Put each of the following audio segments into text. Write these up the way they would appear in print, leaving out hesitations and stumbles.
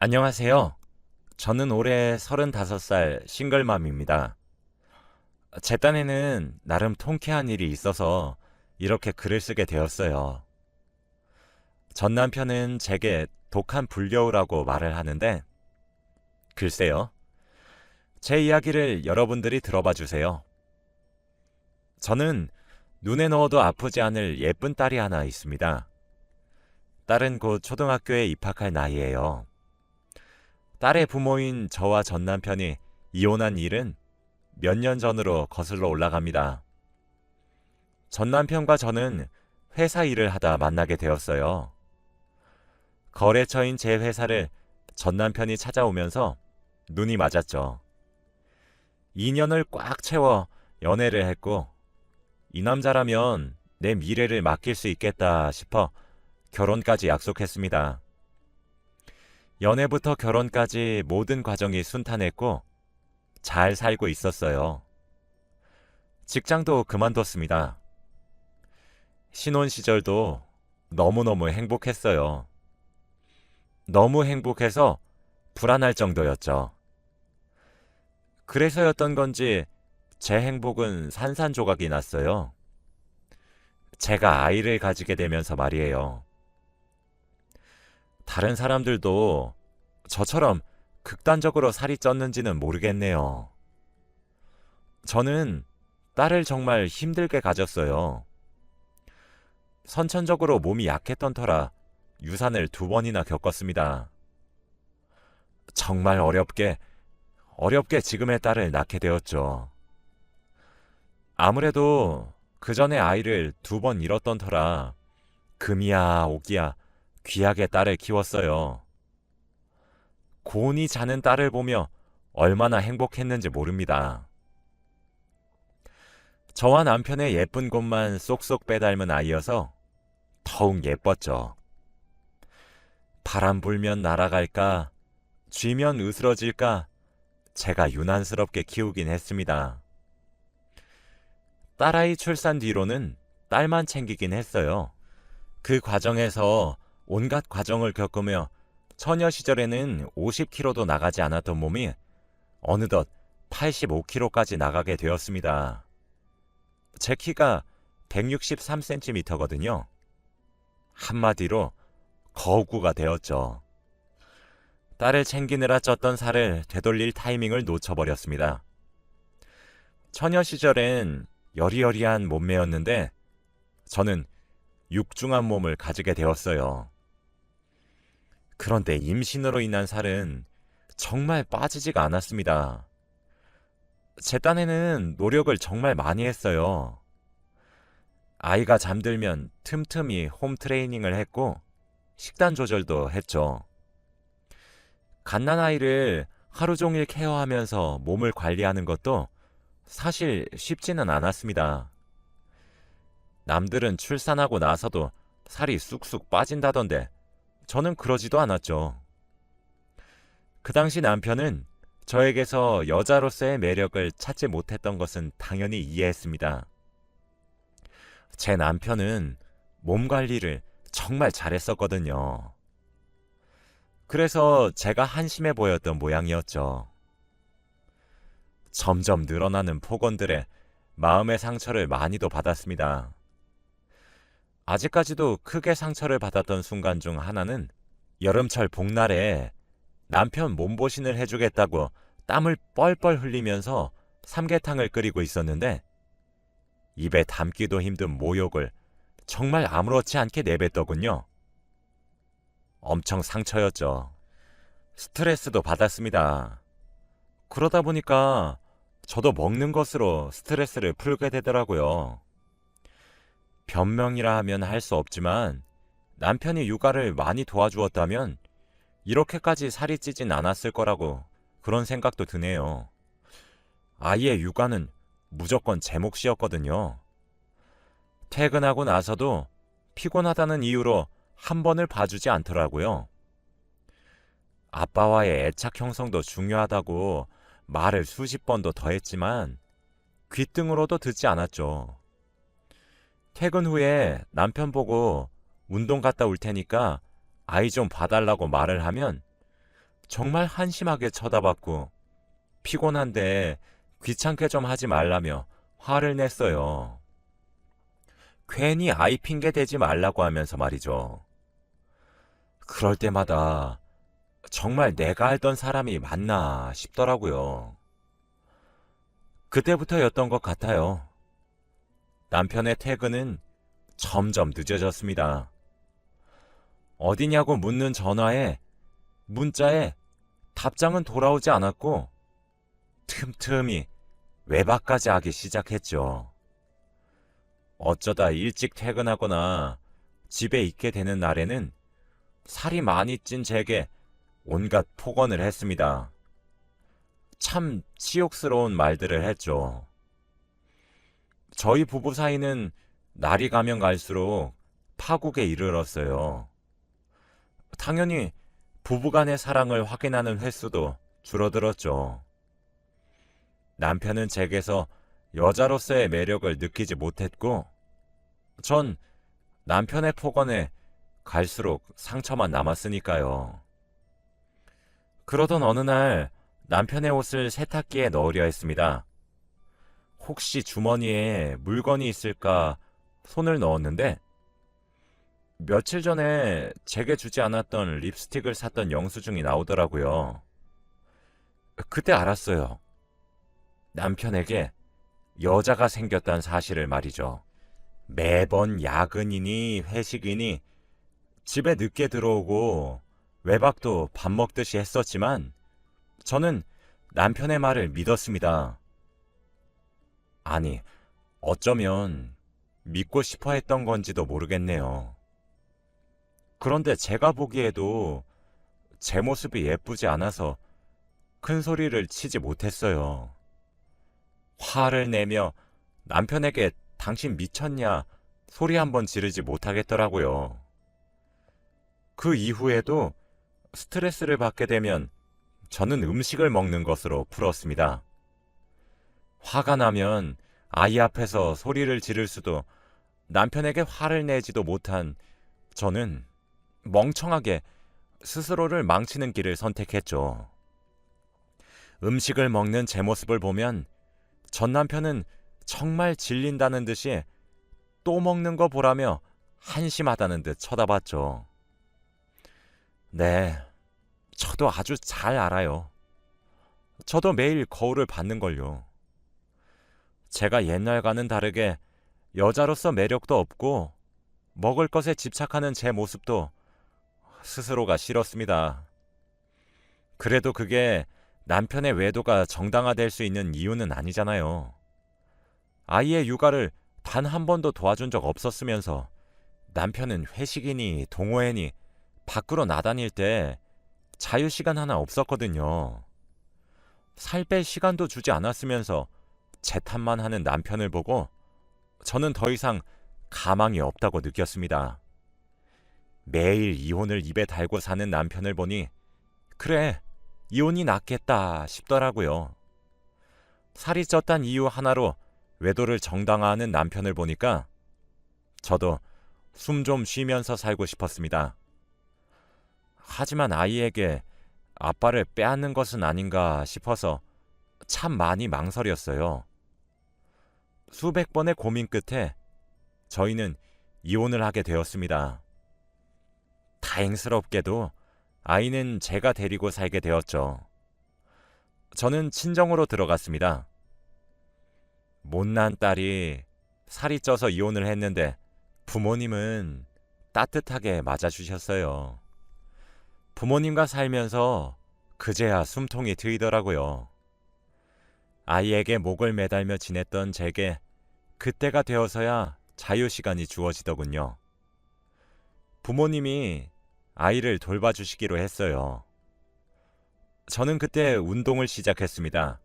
안녕하세요. 저는 올해 35살 싱글맘입니다. 제 딴에는 나름 통쾌한 일이 있어서 이렇게 글을 쓰게 되었어요. 전 남편은 제게 독한 불려우라고 말을 하는데, 글쎄요. 제 이야기를 여러분들이 들어봐 주세요. 저는 눈에 넣어도 아프지 않을 예쁜 딸이 하나 있습니다. 딸은 곧 초등학교에 입학할 나이예요. 딸의 부모인 저와 전 남편이 이혼한 일은 몇 년 전으로 거슬러 올라갑니다. 전 남편과 저는 회사 일을 하다 만나게 되었어요. 거래처인 제 회사를 전 남편이 찾아오면서 눈이 맞았죠. 2년을 꽉 채워 연애를 했고, 이 남자라면 내 미래를 맡길 수 있겠다 싶어 결혼까지 약속했습니다. 연애부터 결혼까지 모든 과정이 순탄했고 잘 살고 있었어요. 직장도 그만뒀습니다. 신혼 시절도 너무너무 행복했어요. 너무 행복해서 불안할 정도였죠. 그래서였던 건지 제 행복은 산산조각이 났어요. 제가 아이를 가지게 되면서 말이에요. 다른 사람들도 저처럼 극단적으로 살이 쪘는지는 모르겠네요. 저는 딸을 정말 힘들게 가졌어요. 선천적으로 몸이 약했던 터라 유산을 2번이나 겪었습니다. 정말 어렵게 지금의 딸을 낳게 되었죠. 아무래도 그 전에 아이를 2번 잃었던 터라 금이야 오기야 귀하게 딸을 키웠어요. 곤히 자는 딸을 보며 얼마나 행복했는지 모릅니다. 저와 남편의 예쁜 곳만 쏙쏙 빼닮은 아이여서 더욱 예뻤죠. 바람 불면 날아갈까, 쥐면 으스러질까, 제가 유난스럽게 키우긴 했습니다. 딸아이 출산 뒤로는 딸만 챙기긴 했어요. 그 과정에서 온갖 과정을 겪으며 처녀 시절에는 50kg도 나가지 않았던 몸이 어느덧 85kg까지 나가게 되었습니다. 제 키가 163cm거든요. 한마디로 거구가 되었죠. 딸을 챙기느라 쪘던 살을 되돌릴 타이밍을 놓쳐버렸습니다. 처녀 시절엔 여리여리한 몸매였는데 저는 육중한 몸을 가지게 되었어요. 그런데 임신으로 인한 살은 정말 빠지지가 않았습니다. 제 딴에는 노력을 정말 많이 했어요. 아이가 잠들면 틈틈이 홈 트레이닝을 했고 식단 조절도 했죠. 갓난아이를 하루 종일 케어하면서 몸을 관리하는 것도 사실 쉽지는 않았습니다. 남들은 출산하고 나서도 살이 쑥쑥 빠진다던데 저는 그러지도 않았죠. 그 당시 남편은 저에게서 여자로서의 매력을 찾지 못했던 것은 당연히 이해했습니다. 제 남편은 몸 관리를 정말 잘했었거든요. 그래서 제가 한심해 보였던 모양이었죠. 점점 늘어나는 폭언들에 마음의 상처를 많이도 받았습니다. 아직까지도 크게 상처를 받았던 순간 중 하나는 여름철 복날에 남편 몸보신을 해주겠다고 땀을 뻘뻘 흘리면서 삼계탕을 끓이고 있었는데 입에 담기도 힘든 모욕을 정말 아무렇지 않게 내뱉더군요. 엄청 상처였죠. 스트레스도 받았습니다. 그러다 보니까 저도 먹는 것으로 스트레스를 풀게 되더라고요. 변명이라 하면 할 수 없지만 남편이 육아를 많이 도와주었다면 이렇게까지 살이 찌진 않았을 거라고 그런 생각도 드네요. 아이의 육아는 무조건 제 몫이었거든요. 퇴근하고 나서도 피곤하다는 이유로 한 번을 봐주지 않더라고요. 아빠와의 애착 형성도 중요하다고 말을 수십 번도 더 했지만 귓등으로도 듣지 않았죠. 퇴근 후에 남편 보고 운동 갔다 올 테니까 아이 좀 봐달라고 말을 하면 정말 한심하게 쳐다봤고 피곤한데 귀찮게 좀 하지 말라며 화를 냈어요. 괜히 아이 핑계 대지 말라고 하면서 말이죠. 그럴 때마다 정말 내가 알던 사람이 맞나 싶더라고요. 그때부터였던 것 같아요. 남편의 퇴근은 점점 늦어졌습니다. 어디냐고 묻는 전화에, 문자에 답장은 돌아오지 않았고 틈틈이 외박까지 하기 시작했죠. 어쩌다 일찍 퇴근하거나 집에 있게 되는 날에는 살이 많이 찐 제게 온갖 폭언을 했습니다. 참 치욕스러운 말들을 했죠. 저희 부부 사이는 날이 가면 갈수록 파국에 이르렀어요. 당연히 부부간의 사랑을 확인하는 횟수도 줄어들었죠. 남편은 제게서 여자로서의 매력을 느끼지 못했고, 전 남편의 폭언에 갈수록 상처만 남았으니까요. 그러던 어느 날 남편의 옷을 세탁기에 넣으려 했습니다. 혹시 주머니에 물건이 있을까 손을 넣었는데, 며칠 전에 제게 주지 않았던 립스틱을 샀던 영수증이 나오더라고요. 그때 알았어요. 남편에게 여자가 생겼다는 사실을 말이죠. 매번 야근이니 회식이니 집에 늦게 들어오고 외박도 밥 먹듯이 했었지만 저는 남편의 말을 믿었습니다. 아니, 어쩌면 믿고 싶어 했던 건지도 모르겠네요. 그런데 제가 보기에도 제 모습이 예쁘지 않아서 큰 소리를 치지 못했어요. 화를 내며 남편에게 당신 미쳤냐 소리 한번 지르지 못하겠더라고요. 그 이후에도 스트레스를 받게 되면 저는 음식을 먹는 것으로 풀었습니다. 화가 나면 아이 앞에서 소리를 지를 수도 남편에게 화를 내지도 못한 저는 멍청하게 스스로를 망치는 길을 선택했죠. 음식을 먹는 제 모습을 보면 전 남편은 정말 질린다는 듯이 또 먹는 거 보라며 한심하다는 듯 쳐다봤죠. 네, 저도 아주 잘 알아요. 저도 매일 거울을 받는걸요. 제가 옛날과는 다르게 여자로서 매력도 없고 먹을 것에 집착하는 제 모습도 스스로가 싫었습니다. 그래도 그게 남편의 외도가 정당화될 수 있는 이유는 아니잖아요. 아이의 육아를 단 한 번도 도와준 적 없었으면서 남편은 회식이니 동호회니 밖으로 나다닐 때 자유시간 하나 없었거든요. 살 뺄 시간도 주지 않았으면서 제 탓만 하는 남편을 보고 저는 더 이상 가망이 없다고 느꼈습니다. 매일 이혼을 입에 달고 사는 남편을 보니 그래, 이혼이 낫겠다 싶더라고요. 살이 쪘단 이유 하나로 외도를 정당화하는 남편을 보니까 저도 숨 좀 쉬면서 살고 싶었습니다. 하지만 아이에게 아빠를 빼앗는 것은 아닌가 싶어서 참 많이 망설였어요. 수백 번의 고민 끝에 저희는 이혼을 하게 되었습니다. 다행스럽게도 아이는 제가 데리고 살게 되었죠. 저는 친정으로 들어갔습니다. 못난 딸이 살이 쪄서 이혼을 했는데 부모님은 따뜻하게 맞아주셨어요. 부모님과 살면서 그제야 숨통이 트이더라고요. 아이에게 목을 매달며 지냈던 제게 그때가 되어서야 자유시간이 주어지더군요. 부모님이 아이를 돌봐주시기로 했어요. 저는 그때 운동을 시작했습니다.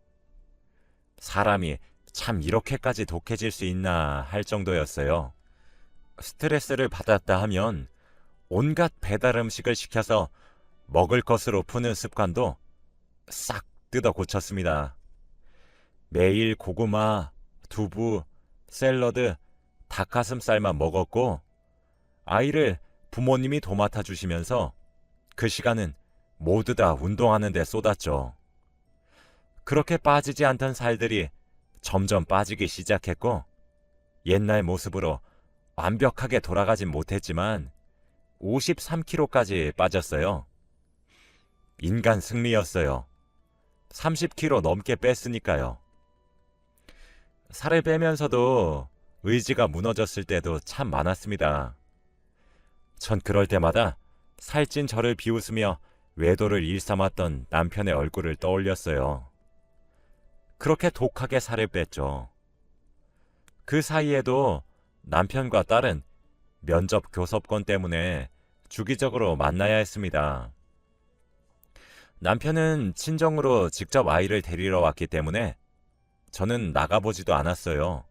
사람이 참 이렇게까지 독해질 수 있나 할 정도였어요. 스트레스를 받았다 하면 온갖 배달 음식을 시켜서 먹을 것으로 푸는 습관도 싹 뜯어 고쳤습니다. 매일 고구마, 두부, 샐러드, 닭가슴살만 먹었고 아이를 부모님이 도맡아 주시면서 그 시간은 모두 다 운동하는 데 쏟았죠. 그렇게 빠지지 않던 살들이 점점 빠지기 시작했고 옛날 모습으로 완벽하게 돌아가진 못했지만 53kg까지 빠졌어요. 인간 승리였어요. 30kg 넘게 뺐으니까요. 살을 빼면서도 의지가 무너졌을 때도 참 많았습니다. 전 그럴 때마다 살찐 저를 비웃으며 외도를 일삼았던 남편의 얼굴을 떠올렸어요. 그렇게 독하게 살을 뺐죠. 그 사이에도 남편과 딸은 면접 교섭권 때문에 주기적으로 만나야 했습니다. 남편은 친정으로 직접 아이를 데리러 왔기 때문에 저는 나가보지도 않았어요.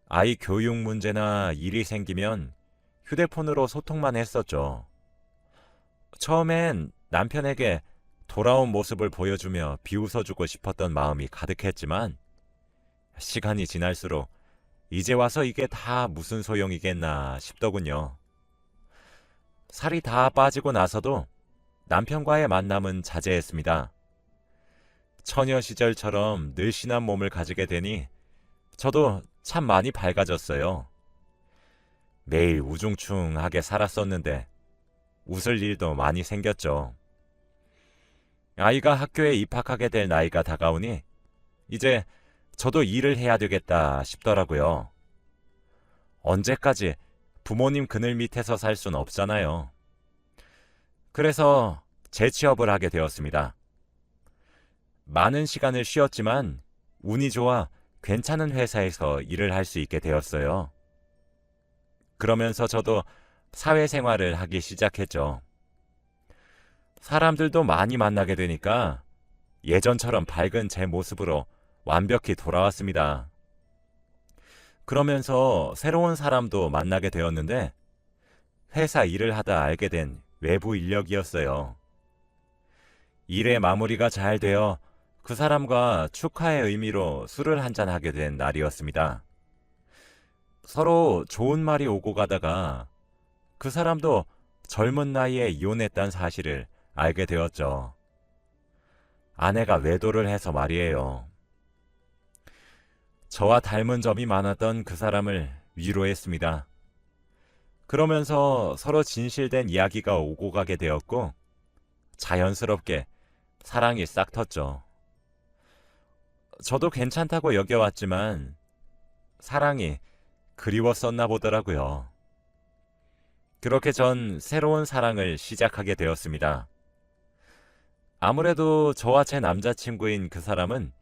아이 교육 문제나 일이 생기면 휴대폰으로 소통만 했었죠. 처음엔 남편에게 돌아온 모습을 보여주며 비웃어주고 싶었던 마음이 가득했지만 시간이 지날수록 이제 와서 이게 다 무슨 소용이겠나 싶더군요. 살이 다 빠지고 나서도 남편과의 만남은 자제했습니다. 처녀 시절처럼 늘씬한 몸을 가지게 되니 저도 참 많이 밝아졌어요. 매일 우중충하게 살았었는데 웃을 일도 많이 생겼죠. 아이가 학교에 입학하게 될 나이가 다가오니 이제 저도 일을 해야 되겠다 싶더라고요. 언제까지 부모님 그늘 밑에서 살 순 없잖아요. 그래서 재취업을 하게 되었습니다. 많은 시간을 쉬었지만 운이 좋아 괜찮은 회사에서 일을 할 수 있게 되었어요. 그러면서 저도 사회생활을 하기 시작했죠. 사람들도 많이 만나게 되니까 예전처럼 밝은 제 모습으로 완벽히 돌아왔습니다. 그러면서 새로운 사람도 만나게 되었는데 회사 일을 하다 알게 된 외부 인력이었어요. 일의 마무리가 잘 되어 그 사람과 축하의 의미로 술을 한잔 하게 된 날이었습니다. 서로 좋은 말이 오고 가다가 그 사람도 젊은 나이에 이혼했다는 사실을 알게 되었죠. 아내가 외도를 해서 말이에요. 저와 닮은 점이 많았던 그 사람을 위로했습니다. 그러면서 서로 진실된 이야기가 오고 가게 되었고 자연스럽게 사랑이 싹 텄죠. 저도 괜찮다고 여겨왔지만 사랑이 그리웠었나 보더라고요. 그렇게 전 새로운 사랑을 시작하게 되었습니다. 아무래도 저와 제 남자친구인 그 사람은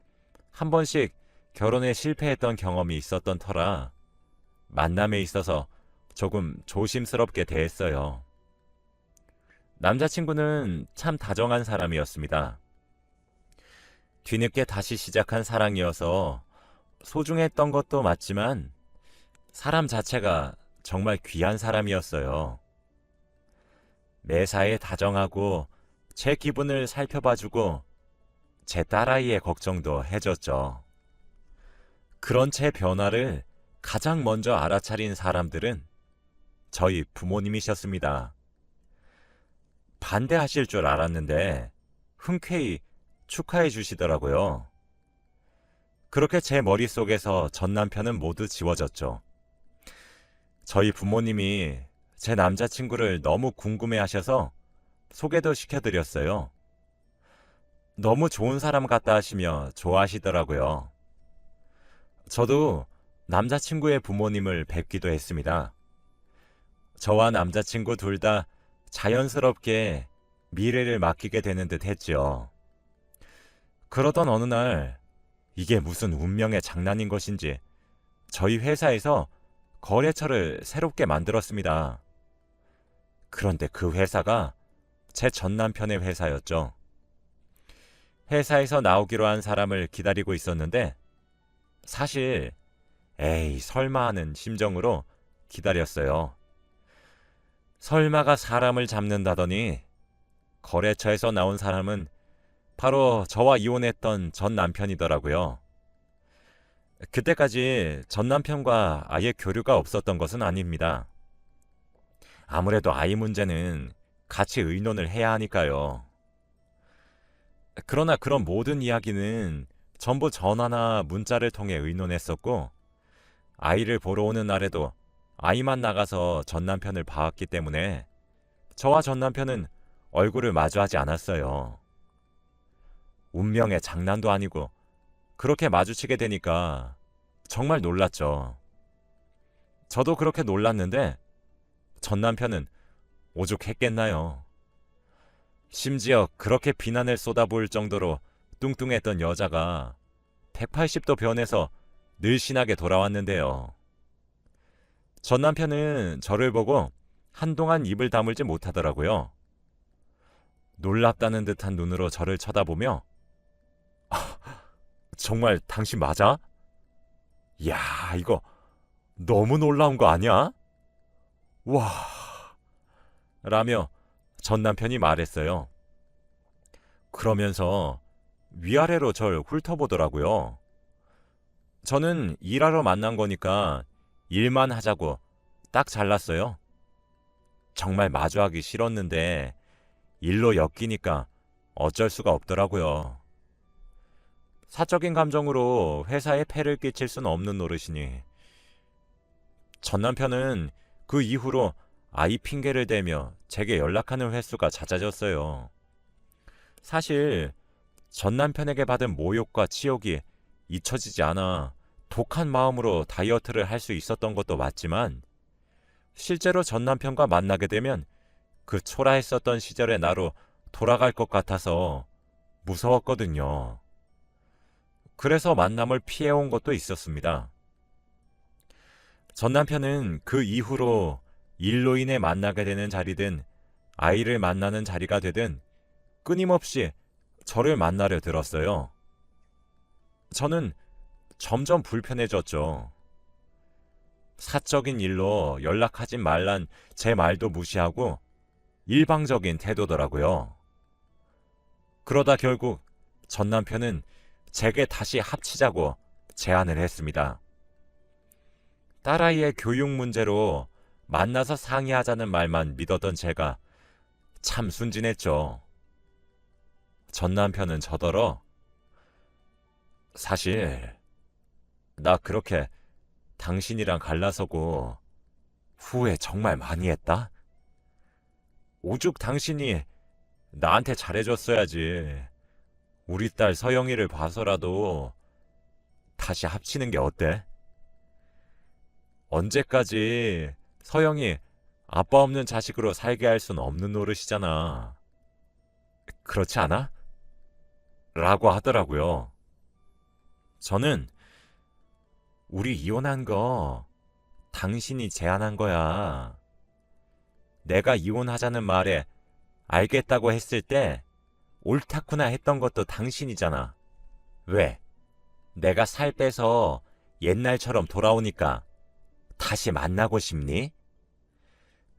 한 번씩 결혼에 실패했던 경험이 있었던 터라 만남에 있어서 조금 조심스럽게 대했어요. 남자친구는 참 다정한 사람이었습니다. 뒤늦게 다시 시작한 사랑이어서 소중했던 것도 맞지만 사람 자체가 정말 귀한 사람이었어요. 매사에 다정하고 제 기분을 살펴봐주고 제 딸아이의 걱정도 해줬죠. 그런 제 변화를 가장 먼저 알아차린 사람들은 저희 부모님이셨습니다. 반대하실 줄 알았는데 흔쾌히 축하해 주시더라고요. 그렇게 제 머릿속에서 전 남편은 모두 지워졌죠. 저희 부모님이 제 남자친구를 너무 궁금해 하셔서 소개도 시켜드렸어요. 너무 좋은 사람 같다 하시며 좋아하시더라고요. 저도 남자친구의 부모님을 뵙기도 했습니다. 저와 남자친구 둘 다 자연스럽게 미래를 맡기게 되는 듯 했죠. 그러던 어느 날 이게 무슨 운명의 장난인 것인지 저희 회사에서 거래처를 새롭게 만들었습니다. 그런데 그 회사가 제 전 남편의 회사였죠. 회사에서 나오기로 한 사람을 기다리고 있었는데 사실 에이 설마 하는 심정으로 기다렸어요. 설마가 사람을 잡는다더니 거래처에서 나온 사람은 바로 저와 이혼했던 전 남편이더라고요. 그때까지 전 남편과 아예 교류가 없었던 것은 아닙니다. 아무래도 아이 문제는 같이 의논을 해야 하니까요. 그러나 그런 모든 이야기는 전부 전화나 문자를 통해 의논했었고, 아이를 보러 오는 날에도 아이만 나가서 전 남편을 봐왔기 때문에 저와 전 남편은 얼굴을 마주하지 않았어요. 운명의 장난도 아니고 그렇게 마주치게 되니까 정말 놀랐죠. 저도 그렇게 놀랐는데 전 남편은 오죽했겠나요. 심지어 그렇게 비난을 쏟아부을 정도로 뚱뚱했던 여자가 180도 변해서 늘씬하게 돌아왔는데요. 전 남편은 저를 보고 한동안 입을 다물지 못하더라고요. 놀랍다는 듯한 눈으로 저를 쳐다보며 정말 당신 맞아? 이야, 이거 너무 놀라운 거 아니야? 와, 라며 전 남편이 말했어요. 그러면서 위아래로 절 훑어보더라고요. 저는 일하러 만난 거니까 일만 하자고 딱 잘랐어요. 정말 마주하기 싫었는데 일로 엮이니까 어쩔 수가 없더라고요. 사적인 감정으로 회사에 폐를 끼칠 수는 없는 노릇이니 전 남편은 그 이후로 아이 핑계를 대며 제게 연락하는 횟수가 잦아졌어요. 사실 전 남편에게 받은 모욕과 치욕이 잊혀지지 않아 독한 마음으로 다이어트를 할 수 있었던 것도 맞지만 실제로 전 남편과 만나게 되면 그 초라했었던 시절의 나로 돌아갈 것 같아서 무서웠거든요. 그래서 만남을 피해온 것도 있었습니다. 전 남편은 그 이후로 일로 인해 만나게 되는 자리든 아이를 만나는 자리가 되든 끊임없이 저를 만나려 들었어요. 저는 점점 불편해졌죠. 사적인 일로 연락하지 말란 제 말도 무시하고 일방적인 태도더라고요. 그러다 결국 전 남편은 제게 다시 합치자고 제안을 했습니다. 딸아이의 교육 문제로 만나서 상의하자는 말만 믿었던 제가 참 순진했죠. 전 남편은 저더러 사실 나 그렇게 당신이랑 갈라서고 후회 정말 많이 했다. 오죽 당신이 나한테 잘해줬어야지. 우리 딸 서영이를 봐서라도 다시 합치는 게 어때? 언제까지 서영이 아빠 없는 자식으로 살게 할 수는 없는 노릇이잖아. 그렇지 않아? 라고 하더라고요. 저는 우리 이혼한 거 당신이 제안한 거야. 내가 이혼하자는 말에 알겠다고 했을 때 옳다구나 했던 것도 당신이잖아. 왜? 내가 살 빼서 옛날처럼 돌아오니까 다시 만나고 싶니?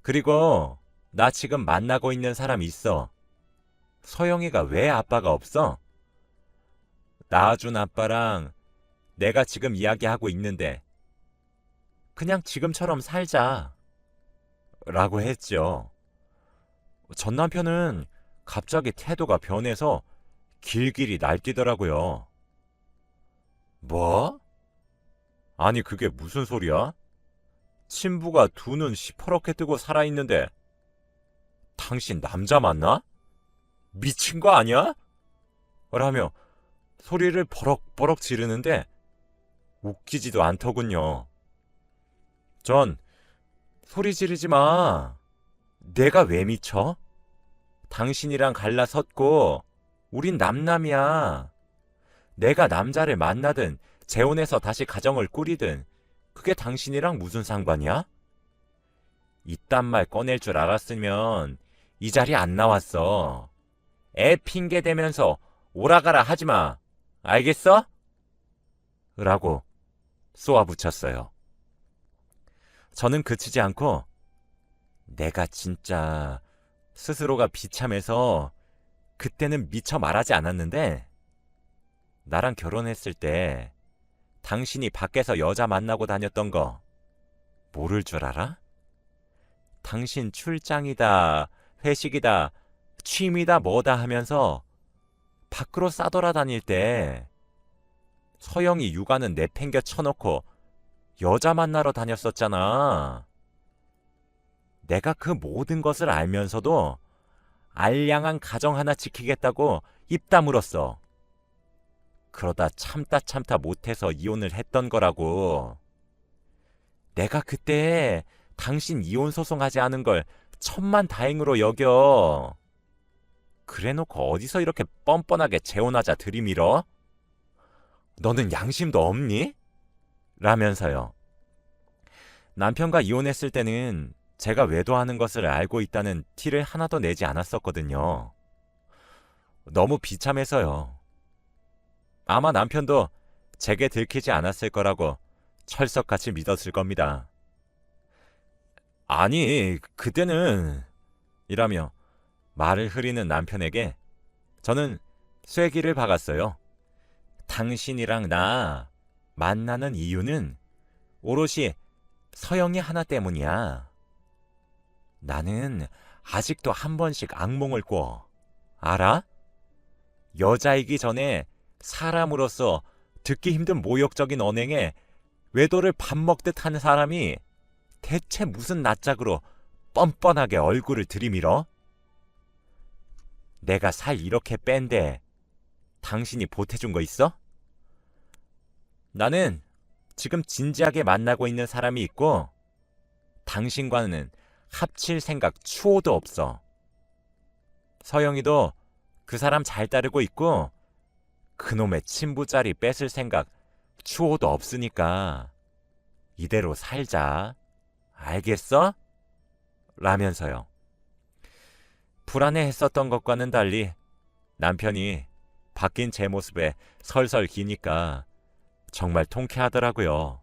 그리고 나 지금 만나고 있는 사람 있어. 서영이가 왜 아빠가 없어? 낳아준 아빠랑 내가 지금 이야기하고 있는데 그냥 지금처럼 살자. 라고 했죠. 전 남편은 갑자기 태도가 변해서 길길이 날뛰더라고요. 뭐? 아니 그게 무슨 소리야? 친부가 두 눈 시퍼렇게 뜨고 살아있는데 당신 남자 맞나? 미친 거 아니야? 라며 소리를 버럭버럭 지르는데 웃기지도 않더군요. 전 소리 지르지 마. 내가 왜 미쳐? 당신이랑 갈라섰고 우린 남남이야. 내가 남자를 만나든 재혼해서 다시 가정을 꾸리든 그게 당신이랑 무슨 상관이야? 이딴 말 꺼낼 줄 알았으면 이 자리 안 나왔어. 애 핑계 대면서 오라가라 하지 마. 알겠어? 라고 쏘아붙였어요. 저는 그치지 않고 내가 진짜 스스로가 비참해서 그때는 미처 말하지 않았는데 나랑 결혼했을 때 당신이 밖에서 여자 만나고 다녔던 거 모를 줄 알아? 당신 출장이다, 회식이다, 취미다 뭐다 하면서 밖으로 싸돌아다닐 때 서영이 육아는 내팽겨 쳐놓고 여자 만나러 다녔었잖아. 내가 그 모든 것을 알면서도 알량한 가정 하나 지키겠다고 입 다물었어. 그러다 참다 못해서 이혼을 했던 거라고. 내가 그때 당신 이혼 소송하지 않은 걸 천만다행으로 여겨. 그래놓고 어디서 이렇게 뻔뻔하게 재혼하자 들이밀어? 너는 양심도 없니? 라면서요. 남편과 이혼했을 때는 제가 외도하는 것을 알고 있다는 티를 하나도 내지 않았었거든요. 너무 비참해서요. 아마 남편도 제게 들키지 않았을 거라고 철석같이 믿었을 겁니다. 아니, 그때는 이라며 말을 흐리는 남편에게 저는 쐐기를 박았어요. 당신이랑 나 만나는 이유는 오롯이 서영이 하나 때문이야. 나는 아직도 한 번씩 악몽을 꿔. 알아? 여자이기 전에 사람으로서 듣기 힘든 모욕적인 언행에 외도를 밥 먹듯 하는 사람이 대체 무슨 낯짝으로 뻔뻔하게 얼굴을 들이밀어? 내가 살 이렇게 뺀데 당신이 보태준 거 있어? 나는 지금 진지하게 만나고 있는 사람이 있고 당신과는 합칠 생각 추호도 없어. 서영이도 그 사람 잘 따르고 있고 그놈의 친부자리 뺏을 생각 추호도 없으니까 이대로 살자. 알겠어? 라면서요. 불안해했었던 것과는 달리 남편이 바뀐 제 모습에 설설 기니까 정말 통쾌하더라고요.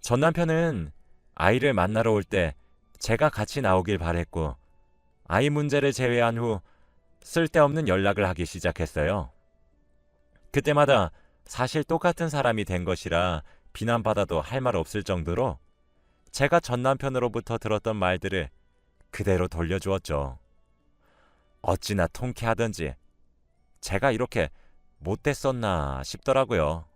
전 남편은 아이를 만나러 올 때 제가 같이 나오길 바랬고 아이 문제를 제외한 후 쓸데없는 연락을 하기 시작했어요. 그때마다 사실 똑같은 사람이 된 것이라 비난받아도 할 말 없을 정도로 제가 전 남편으로부터 들었던 말들을 그대로 돌려주었죠. 어찌나 통쾌하던지 제가 이렇게 못됐었나 싶더라고요.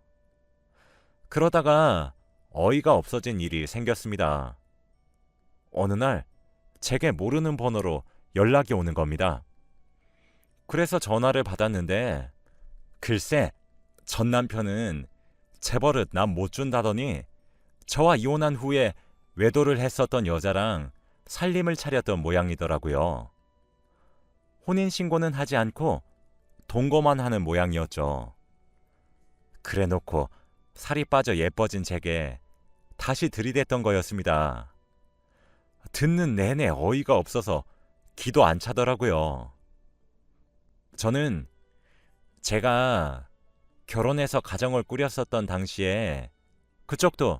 그러다가 어이가 없어진 일이 생겼습니다. 어느 날 제게 모르는 번호로 연락이 오는 겁니다. 그래서 전화를 받았는데 글쎄 전 남편은 재벌은 남 못 준다더니 저와 이혼한 후에 외도를 했었던 여자랑 살림을 차렸던 모양이더라고요. 혼인신고는 하지 않고 동거만 하는 모양이었죠. 그래놓고 살이 빠져 예뻐진 제게 다시 들이댔던 거였습니다. 듣는 내내 어이가 없어서 기도 안 차더라고요. 저는 제가 결혼해서 가정을 꾸렸었던 당시에 그쪽도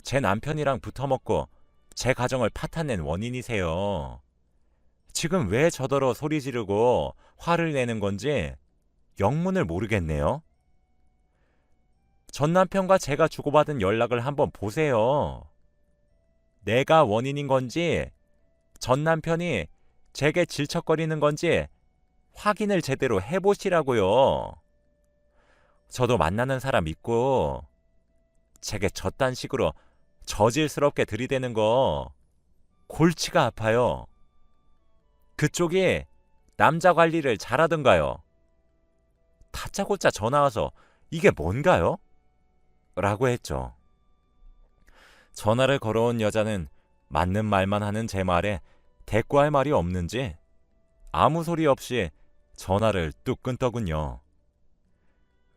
제 남편이랑 붙어먹고 제 가정을 파탄낸 원인이세요. 지금 왜 저더러 소리 지르고 화를 내는 건지 영문을 모르겠네요. 전 남편과 제가 주고받은 연락을 한번 보세요. 내가 원인인 건지 전 남편이 제게 질척거리는 건지 확인을 제대로 해보시라고요. 저도 만나는 사람 있고 제게 저딴 식으로 저질스럽게 들이대는 거 골치가 아파요. 그쪽이 남자 관리를 잘하던가요. 다짜고짜 전화 와서 이게 뭔가요? 라고 했죠. 전화를 걸어온 여자는 맞는 말만 하는 제 말에 대꾸할 말이 없는지 아무 소리 없이 전화를 뚝 끊더군요.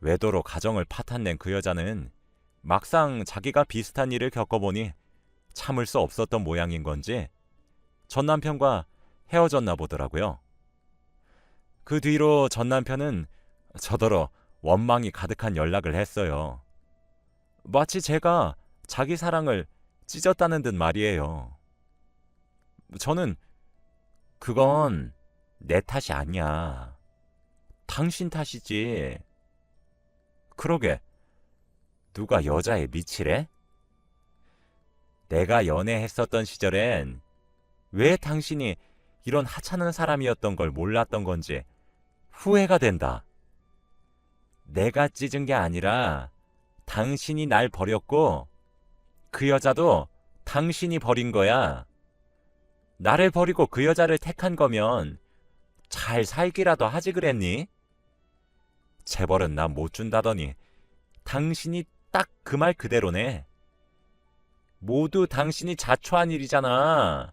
외도로 가정을 파탄낸 그 여자는 막상 자기가 비슷한 일을 겪어보니 참을 수 없었던 모양인 건지 전 남편과 헤어졌나 보더라고요. 그 뒤로 전 남편은 저더러 원망이 가득한 연락을 했어요. 마치 제가 자기 사랑을 찢었다는 듯 말이에요. 저는 그건 내 탓이 아니야. 당신 탓이지. 그러게 누가 여자에 미치래? 내가 연애했었던 시절엔 왜 당신이 이런 하찮은 사람이었던 걸 몰랐던 건지 후회가 된다. 내가 찢은 게 아니라 당신이 날 버렸고 그 여자도 당신이 버린 거야. 나를 버리고 그 여자를 택한 거면 잘 살기라도 하지 그랬니? 재벌은 나 못 준다더니 당신이 딱 그 말 그대로네. 모두 당신이 자초한 일이잖아.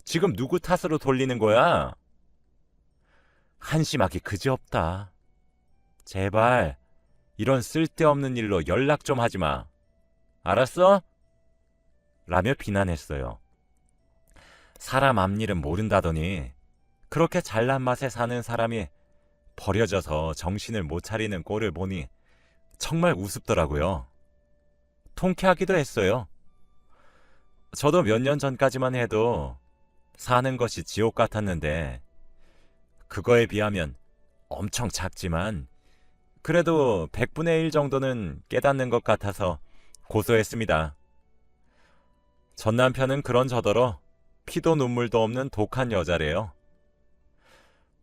지금 누구 탓으로 돌리는 거야? 한심하기 그지없다. 제발 이런 쓸데없는 일로 연락 좀 하지 마. 알았어? 라며 비난했어요. 사람 앞일은 모른다더니 그렇게 잘난 맛에 사는 사람이 버려져서 정신을 못 차리는 꼴을 보니 정말 우습더라고요. 통쾌하기도 했어요. 저도 몇 년 전까지만 해도 사는 것이 지옥 같았는데 그거에 비하면 엄청 작지만 그래도 100분의 1 정도는 깨닫는 것 같아서 고소했습니다. 전 남편은 그런저더러 피도 눈물도 없는 독한 여자래요.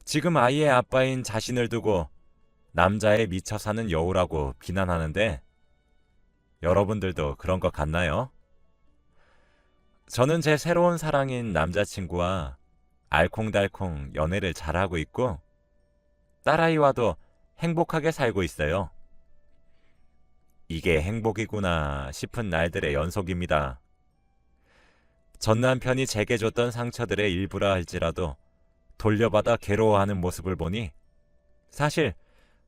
지금 아이의 아빠인 자신을 두고 남자에 미쳐 사는 여우라고 비난하는데 여러분들도 그런 것 같나요? 저는 제 새로운 사랑인 남자친구와 알콩달콩 연애를 잘하고 있고 딸아이와도 행복하게 살고 있어요. 이게 행복이구나 싶은 날들의 연속입니다. 전 남편이 제게 줬던 상처들의 일부라 할지라도 돌려받아 괴로워하는 모습을 보니 사실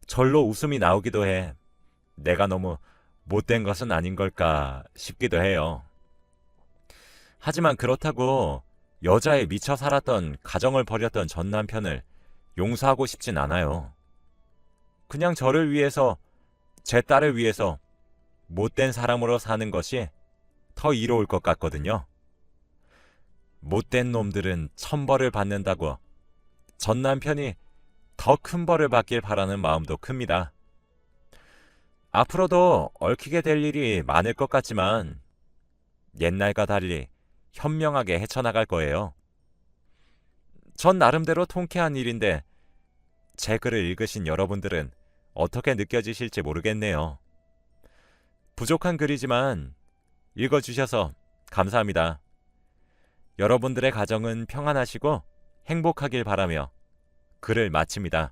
절로 웃음이 나오기도 해. 내가 너무 못된 것은 아닌 걸까 싶기도 해요. 하지만 그렇다고 여자에 미쳐 살았던 가정을 버렸던 전 남편을 용서하고 싶진 않아요. 그냥 저를 위해서, 제 딸을 위해서 못된 사람으로 사는 것이 더 이로울 것 같거든요. 못된 놈들은 천벌을 받는다고 전 남편이 더 큰 벌을 받길 바라는 마음도 큽니다. 앞으로도 얽히게 될 일이 많을 것 같지만 옛날과 달리 현명하게 헤쳐나갈 거예요. 전 나름대로 통쾌한 일인데 제 글을 읽으신 여러분들은 어떻게 느껴지실지 모르겠네요. 부족한 글이지만 읽어주셔서 감사합니다. 여러분들의 가정은 평안하시고 행복하길 바라며 글을 마칩니다.